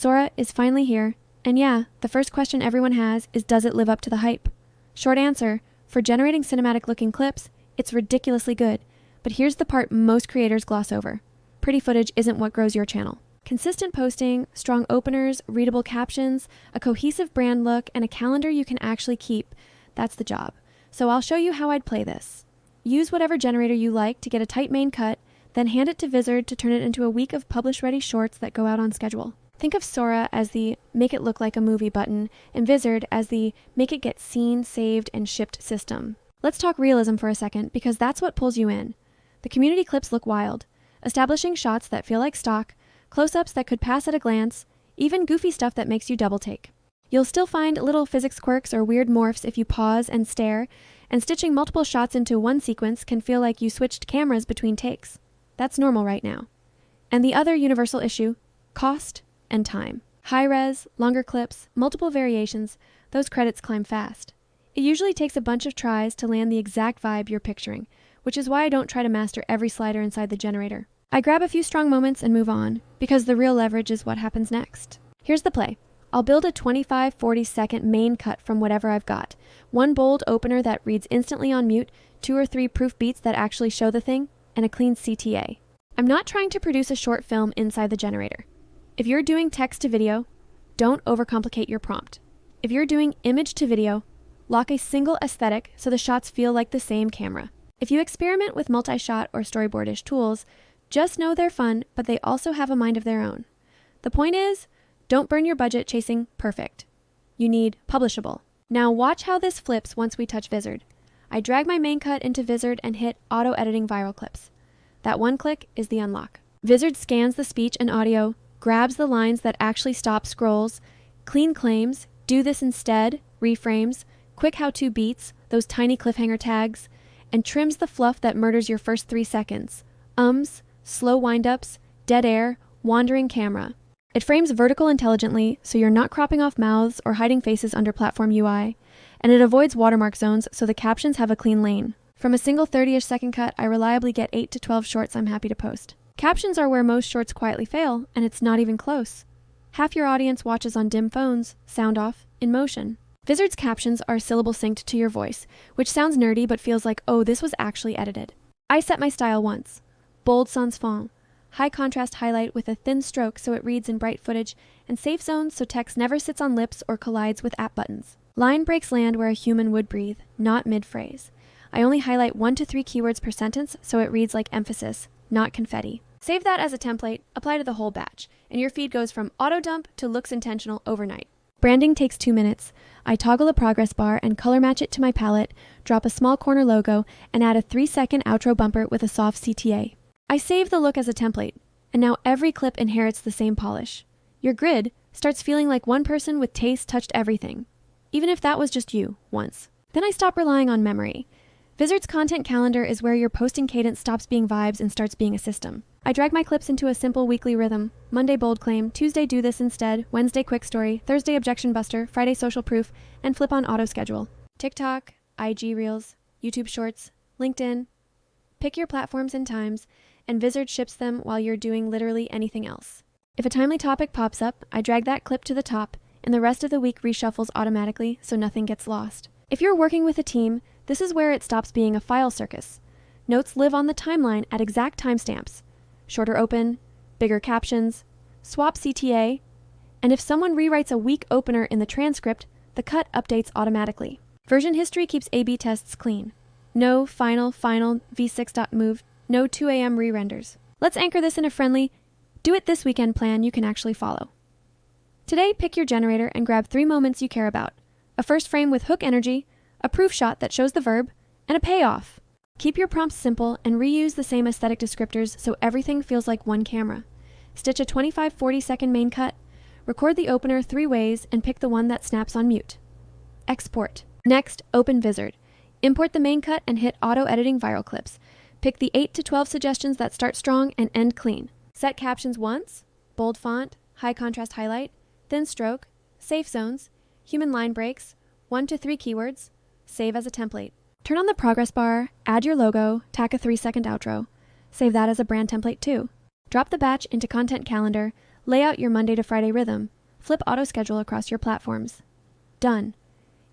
Sora is finally here, and yeah, the first question everyone has is, does it live up to the hype? Short answer, for generating cinematic looking clips, it's ridiculously good, but here's the part most creators gloss over. Pretty footage isn't what grows your channel. Consistent posting, strong openers, readable captions, a cohesive brand look, and a calendar you can actually keep, that's the job. So I'll show you how I'd play this. Use whatever generator you like to get a tight main cut, then hand it to Vizard to turn it into a week of publish-ready shorts that go out on schedule. Think of Sora as the make it look like a movie button, and Vizard as the make it get seen, saved, and shipped system. Let's talk realism for a second, because that's what pulls you in. The community clips look wild, establishing shots that feel like stock, close-ups that could pass at a glance, even goofy stuff that makes you double take. You'll still find little physics quirks or weird morphs if you pause and stare, and stitching multiple shots into one sequence can feel like you switched cameras between takes. That's normal right now. And the other universal issue, cost and time. High res, longer clips, multiple variations, those credits climb fast. It usually takes a bunch of tries to land the exact vibe you're picturing, which is why I don't try to master every slider inside the generator. I grab a few strong moments and move on, because the real leverage is what happens next. Here's the play. I'll build a 25-40 second main cut from whatever I've got. One bold opener that reads instantly on mute, 2 or 3 proof beats that actually show the thing, and a clean CTA. I'm not trying to produce a short film inside the generator. If you're doing text to video, don't overcomplicate your prompt. If you're doing image to video, lock a single aesthetic so the shots feel like the same camera. If you experiment with multi-shot or storyboard-ish tools, just know they're fun, but they also have a mind of their own. The point is, don't burn your budget chasing perfect. You need publishable. Now watch how this flips once we touch Vizard. I drag my main cut into Vizard and hit auto editing viral clips. That one click is the unlock. Vizard scans the speech and audio, grabs the lines that actually stop scrolls, clean claims, do this instead, reframes, quick how-to beats, those tiny cliffhanger tags, and trims the fluff that murders your first 3 seconds. Slow wind-ups, dead air, wandering camera. It frames vertical intelligently, so you're not cropping off mouths or hiding faces under platform UI, and it avoids watermark zones so the captions have a clean lane. From a single 30-ish second cut, I reliably get 8 to 12 shorts I'm happy to post. Captions are where most shorts quietly fail, and it's not even close. Half your audience watches on dim phones, sound off, in motion. Vizard's captions are syllable synced to your voice, which sounds nerdy but feels like, oh, this was actually edited. I set my style once. Bold sans fond. High contrast highlight with a thin stroke so it reads in bright footage, and safe zones so text never sits on lips or collides with app buttons. Line breaks land where a human would breathe, not mid-phrase. I only highlight 1 to 3 keywords per sentence so it reads like emphasis, not confetti. Save that as a template, apply to the whole batch, and your feed goes from auto dump to looks intentional overnight. Branding takes 2 minutes. I toggle a progress bar and color match it to my palette, drop a small corner logo, and add a 3-second outro bumper with a soft CTA. I save the look as a template, and now every clip inherits the same polish. Your grid starts feeling like one person with taste touched everything, even if that was just you, once. Then I stop relying on memory. Vizard's content calendar is where your posting cadence stops being vibes and starts being a system. I drag my clips into a simple weekly rhythm. Monday bold claim, Tuesday do this instead, Wednesday quick story, Thursday objection buster, Friday social proof, and flip on auto schedule. TikTok, IG Reels, YouTube Shorts, LinkedIn. Pick your platforms and times, and Vizard ships them while you're doing literally anything else. If a timely topic pops up, I drag that clip to the top, and the rest of the week reshuffles automatically so nothing gets lost. If you're working with a team, this is where it stops being a file circus. Notes live on the timeline at exact timestamps. Shorter open, bigger captions, swap CTA, and if someone rewrites a weak opener in the transcript, the cut updates automatically. Version history keeps A/B tests clean. No final v6.move, no 2 a.m. re-renders. Let's anchor this in a friendly, do it this weekend plan you can actually follow. Today, pick your generator and grab 3 moments you care about. A first frame with hook energy, a proof shot that shows the verb, and a payoff. Keep your prompts simple and reuse the same aesthetic descriptors so everything feels like one camera. Stitch a 25-40 second main cut, record the opener 3 ways, and pick the one that snaps on mute. Export. Next, open Vizard. Import the main cut and hit auto editing viral clips. Pick the 8 to 12 suggestions that start strong and end clean. Set captions once, bold font, high contrast highlight, thin stroke, safe zones, human line breaks, 1 to 3 keywords, save as a template. Turn on the progress bar, add your logo, tack a 3-second outro. Save that as a brand template too. Drop the batch into content calendar, Lay out your Monday to Friday rhythm. Flip auto schedule across your platforms. Done.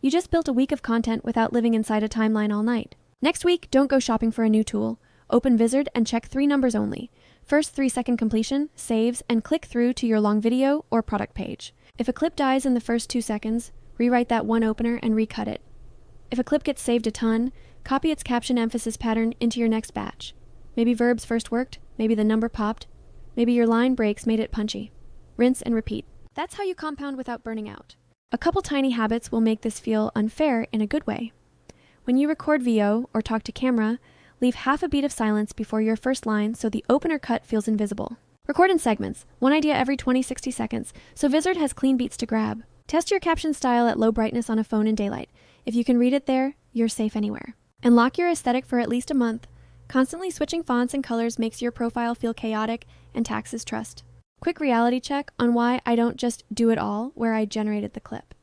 You just built a week of content without living inside a timeline all night. Next week, don't go shopping for a new tool. Open Vizard and check 3 numbers only. First 3-second completion, saves, and click through to your long video or product page. If a clip dies in the first 2 seconds, rewrite that one opener and recut it. If a clip gets saved a ton, copy its caption emphasis pattern into your next batch. Maybe verbs first worked, maybe the number popped, maybe your line breaks made it punchy. Rinse and repeat. That's how you compound without burning out. A couple tiny habits will make this feel unfair in a good way. When you record VO or talk to camera, leave half a beat of silence before your first line so the opener cut feels invisible. Record in segments, one idea every 20-60 seconds, so Vizard has clean beats to grab. Test your caption style at low brightness on a phone in daylight. If you can read it there, you're safe anywhere. And lock your aesthetic for at least a month. Constantly switching fonts and colors makes your profile feel chaotic and taxes trust. Quick reality check on why I don't just do it all where I generated the clip.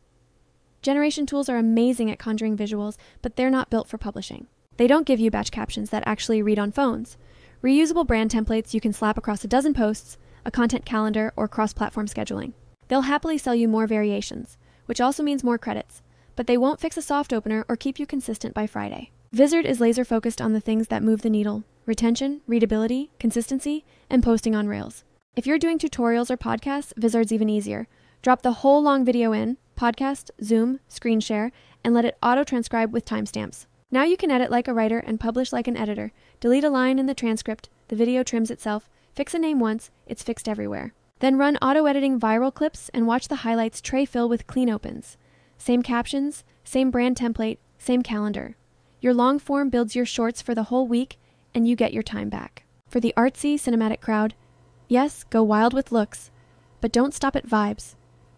Generation tools are amazing at conjuring visuals, but they're not built for publishing. They don't give you batch captions that actually read on phones. Reusable brand templates you can slap across a dozen posts, a content calendar, or cross-platform scheduling. They'll happily sell you more variations, which also means more credits, but they won't fix a soft opener or keep you consistent by Friday. Vizard is laser-focused on the things that move the needle: retention, readability, consistency, and posting on Rails. If you're doing tutorials or podcasts, Vizard's even easier. Drop the whole long video in, podcast, zoom, screen share, and let it auto-transcribe with timestamps. Now you can edit like a writer and publish like an editor. Delete a line in the transcript, the video trims itself. Fix a name once, it's fixed everywhere. Then run auto-editing viral clips and watch the highlights tray fill with clean opens. Same captions, same brand template, same calendar. Your long form builds your shorts for the whole week, and you get your time back. For the artsy, cinematic crowd, yes, go wild with looks, but don't stop at vibes.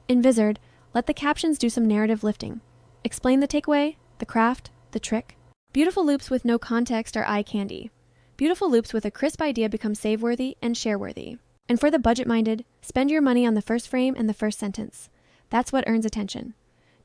In Vizard, let the captions do some narrative lifting. Explain the takeaway, the craft, the trick. Beautiful loops with no context are eye candy. Beautiful loops with a crisp idea become save-worthy and share-worthy. And for the budget-minded, spend your money on the first frame and the first sentence. That's what earns attention.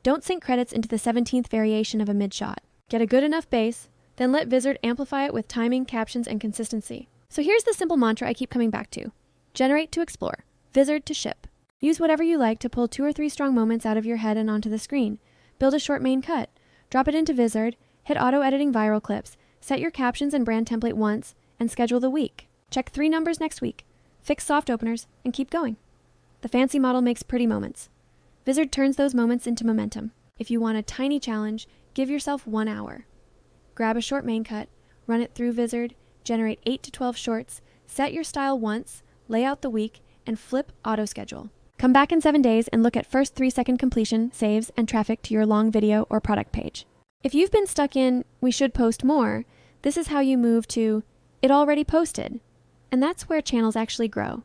Don't sink credits into the 17th variation of a mid-shot. Get a good enough base, then let Vizard amplify it with timing, captions, and consistency. So here's the simple mantra I keep coming back to. Generate to explore. Vizard to ship. Use whatever you like to pull 2 or 3 strong moments out of your head and onto the screen. Build a short main cut. Drop it into Vizard. Hit auto-editing viral clips. Set your captions and brand template once, and schedule the week. Check 3 numbers next week. Fix soft openers, and keep going. The fancy model makes pretty moments. Vizard turns those moments into momentum. If you want a tiny challenge, give yourself 1 hour. Grab a short main cut, run it through Vizard, generate 8 to 12 shorts, set your style once, lay out the week, and flip auto schedule. Come back in 7 days and look at first 3-second completion, saves, and traffic to your long video or product page. If you've been stuck in, we should post more, this is how you move to, it already posted. And that's where channels actually grow.